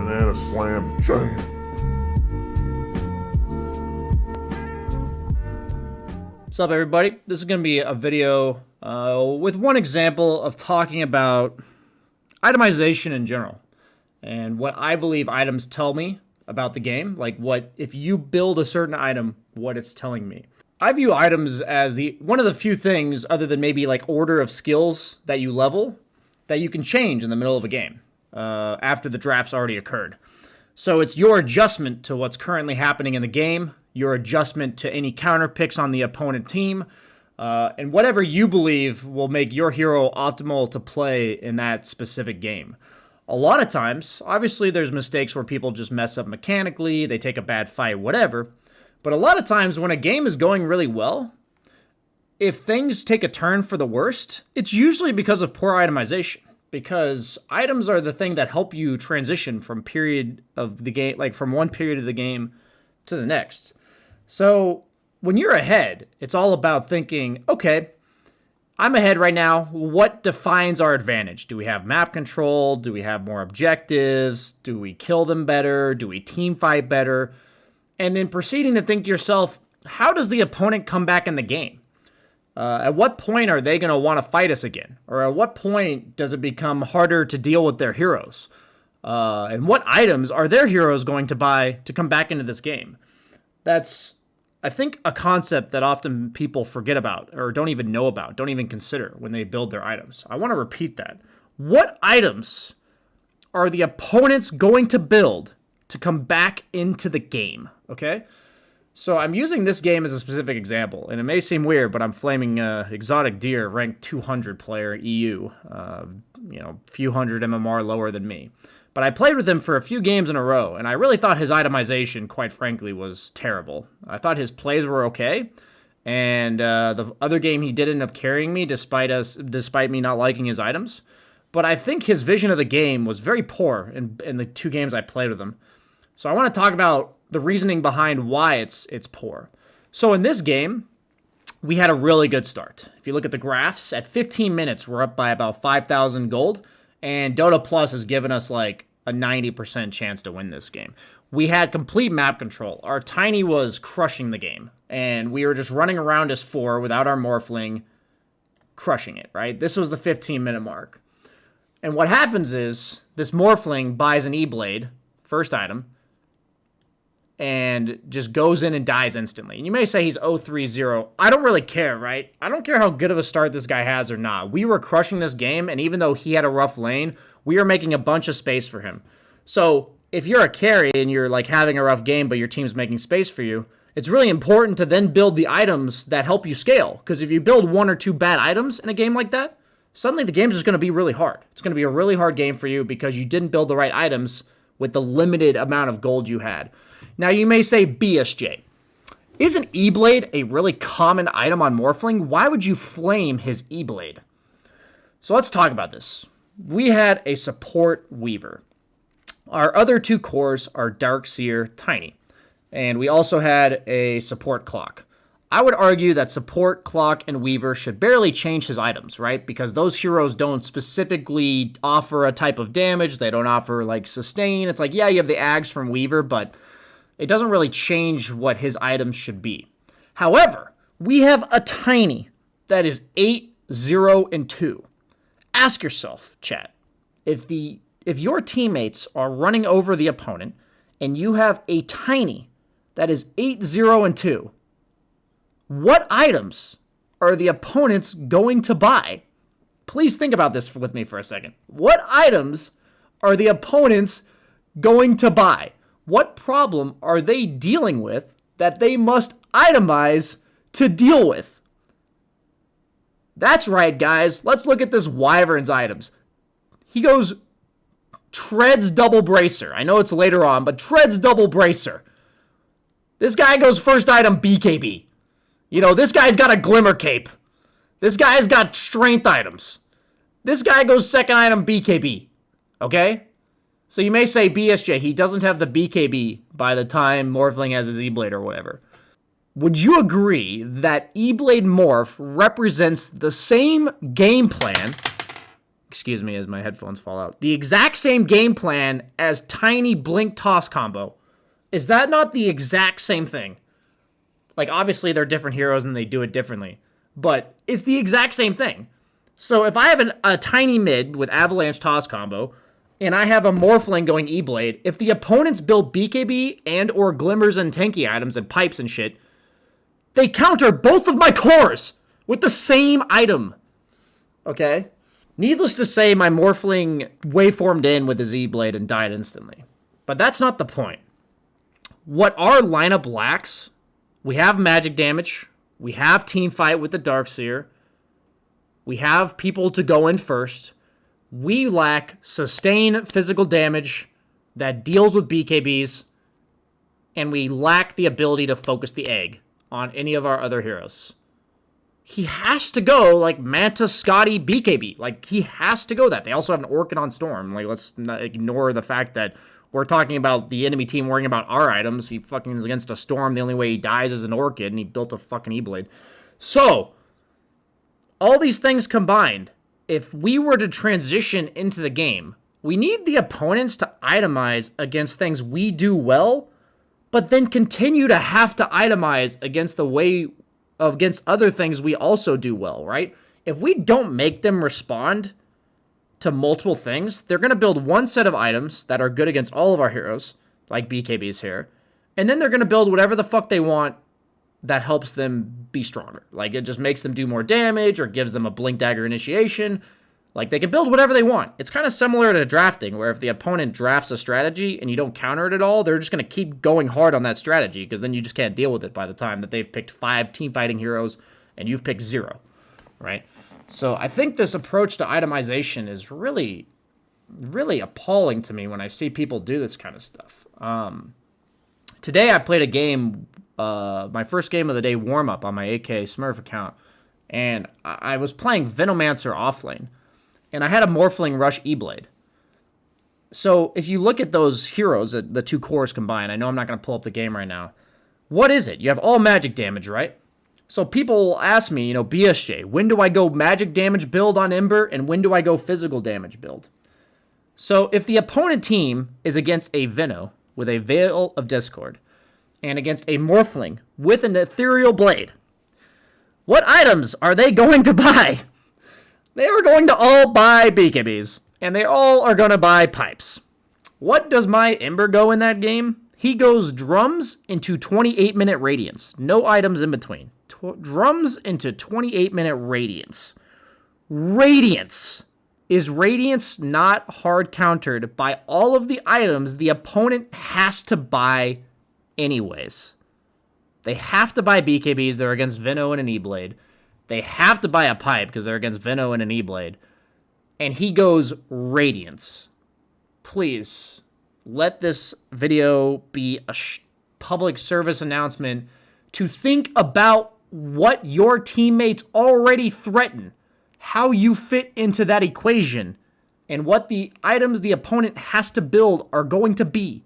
Banana slam jam. What's up, everybody? This is going to be a video with one example of talking about itemization in general and what I believe items tell me about the game. Like, what if you build a certain item, what it's telling me. I view items as one of the few things, other than maybe like order of skills that you level, that you can change in the middle of a game after the draft's already occurred. So it's your adjustment to what's currently happening in the game, your adjustment to any counter picks on the opponent team, and whatever you believe will make your hero optimal to play in that specific game. A lot of times, obviously there's mistakes where people just mess up mechanically, they take a bad fight, whatever. But a lot of times when a game is going really well, if things take a turn for the worst, it's usually because of poor itemization. Because items are the thing that help you transition from period of the game, like from one period of the game to the next. So when you're ahead, it's all about thinking, okay, I'm ahead right now. What defines our advantage? Do we have map control? Do we have more objectives? Do we kill them better? Do we team fight better? And then proceeding to think to yourself, how does the opponent come back in the game? At what point are they going to want to fight us again? Or at what point does it become harder to deal with their heroes? And what items are their heroes going to buy to come back into this game? That's, I think, a concept that often people forget about or don't even know about, don't even consider when they build their items. I want to repeat that. What items are the opponents going to build to come back into the game? Okay? So I'm using this game as a specific example, and it may seem weird, but I'm flaming Exotic Deer, ranked 200 player EU, few hundred MMR lower than me. But I played with him for a few games in a row, and I really thought his itemization, quite frankly, was terrible. I thought his plays were okay, and the other game he did end up carrying me despite me not liking his items. But I think his vision of the game was very poor in the two games I played with him. So I want to talk about the reasoning behind why it's poor. So in this game, we had a really good start. If you look at the graphs, at 15 minutes, we're up by about 5,000 gold, and Dota Plus has given us like a 90% chance to win this game. We had complete map control. Our Tiny was crushing the game, and we were just running around as 4 without our Morphling, crushing it, right? This was the 15-minute mark. And what happens is, this Morphling buys an E-Blade, first item, and just goes in and dies instantly. And you may say he's 0-3-0. I don't really care, right? I don't care how good of a start this guy has or not. We were crushing this game, and even though he had a rough lane, we were making a bunch of space for him. So if you're a carry and you're like having a rough game, but your team's making space for you, it's really important to then build the items that help you scale. Because if you build 1 or 2 bad items in a game like that, suddenly the game's just going to be really hard. It's going to be a really hard game for you because you didn't build the right items with the limited amount of gold you had. Now, you may say, BSJ, isn't E-Blade a really common item on Morphling? Why would you flame his E-Blade? So let's talk about this. We had a support Weaver. Our other 2 cores are Darkseer, Tiny. And we also had a support Clock. I would argue that support, Clock, and Weaver should barely change his items, right? Because those heroes don't specifically offer a type of damage. They don't offer, like, sustain. It's like, yeah, you have the Ags from Weaver, but it doesn't really change what his items should be. However, we have a Tiny that is 8-0-2. Ask yourself, chat, if your teammates are running over the opponent and you have a Tiny that is 8-0-2, what items are the opponents going to buy? Please think about this with me for a second. What items are the opponents going to buy? What problem are they dealing with that they must itemize to deal with? That's right, guys. Let's look at this Wyvern's items. He goes Treads Double Bracer. I know it's later on, but Treads Double Bracer. This guy goes first item BKB. This guy's got a Glimmer Cape. This guy's got strength items. This guy goes second item BKB. Okay? So you may say BSJ, he doesn't have the BKB by the time Morphling has his E-Blade or whatever. Would you agree that E-Blade Morph represents the same game plan excuse me as my headphones fall out, the exact same game plan as Tiny Blink Toss combo. Is that not the exact same thing? Like, obviously, they're different heroes and they do it differently, but it's the exact same thing. So if I have a Tiny mid with Avalanche Toss combo, and I have a Morphling going E-Blade, if the opponents build BKB and or Glimmers and tanky items and pipes and shit, they counter both of my cores with the same item. Okay? Needless to say, my Morphling waveformed in with his E-Blade and died instantly. But that's not the point. What our lineup lacks, we have magic damage, we have team fight with the Darkseer, we have people to go in first, we lack sustain physical damage that deals with BKBs, and we lack the ability to focus the egg on any of our other heroes. He has to go like Manta, Scotty, BKB. Like, he has to go that. They also have an Orchid on Storm. Like, let's not ignore the fact that we're talking about the enemy team worrying about our items. He fucking is against a Storm. The only way he dies is an Orchid, and he built a fucking E-Blade. So, all these things combined, if we were to transition into the game, we need the opponents to itemize against things we do well, but then continue to have to itemize against against other things we also do well, right? If we don't make them respond to multiple things, they're going to build one set of items that are good against all of our heroes, like BKB's here, and then they're going to build whatever the fuck they want that helps them be stronger. Like, it just makes them do more damage or gives them a Blink Dagger initiation. Like, they can build whatever they want. It's kind of similar to drafting, where if the opponent drafts a strategy and you don't counter it at all, they're just going to keep going hard on that strategy, because then you just can't deal with it by the time that they've picked 5 team fighting heroes and you've picked 0, right? So I think this approach to itemization is really, really appalling to me when I see people do this kind of stuff. Today I played a game, my first game of the day warm-up on my AK Smurf account, and I was playing Venomancer offlane, and I had a Morphling rush E-Blade. So if you look at those heroes, the 2 cores combined, I know I'm not going to pull up the game right now. What is it? You have all magic damage, right? So people ask me, BSJ, when do I go magic damage build on Ember, and when do I go physical damage build? So if the opponent team is against a Veno with a Veil of Discord, and against a Morphling with an Ethereal Blade, what items are they going to buy? They are going to all buy BKBs, and they all are going to buy pipes. What does my Ember go in that game? He goes drums into 28-minute radiance. No items in between. Drums into 28-minute radiance. Radiance. Is radiance not hard countered by all of the items the opponent has to buy anyways? They have to buy BKBs. They're against Veno and an E-Blade. They have to buy a pipe because they're against Veno and an E-Blade. And he goes Radiance. Please, let this video be a public service announcement to think about what your teammates already threaten, how you fit into that equation, and what the items the opponent has to build are going to be.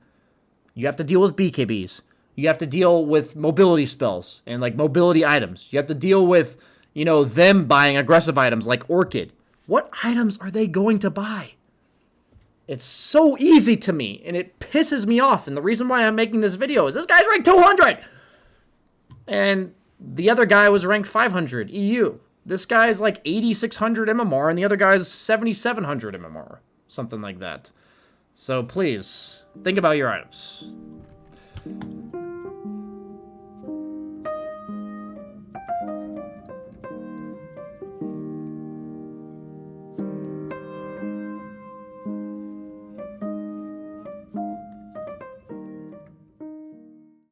You have to deal with BKBs. You have to deal with mobility spells and like mobility items. You have to deal with, them buying aggressive items like Orchid. What items are they going to buy? It's so easy to me, and it pisses me off. And the reason why I'm making this video is this guy's ranked 200! And the other guy was ranked 500 EU. This guy's like 8,600 MMR, and the other guy's 7,700 MMR. Something like that. So please, think about your items.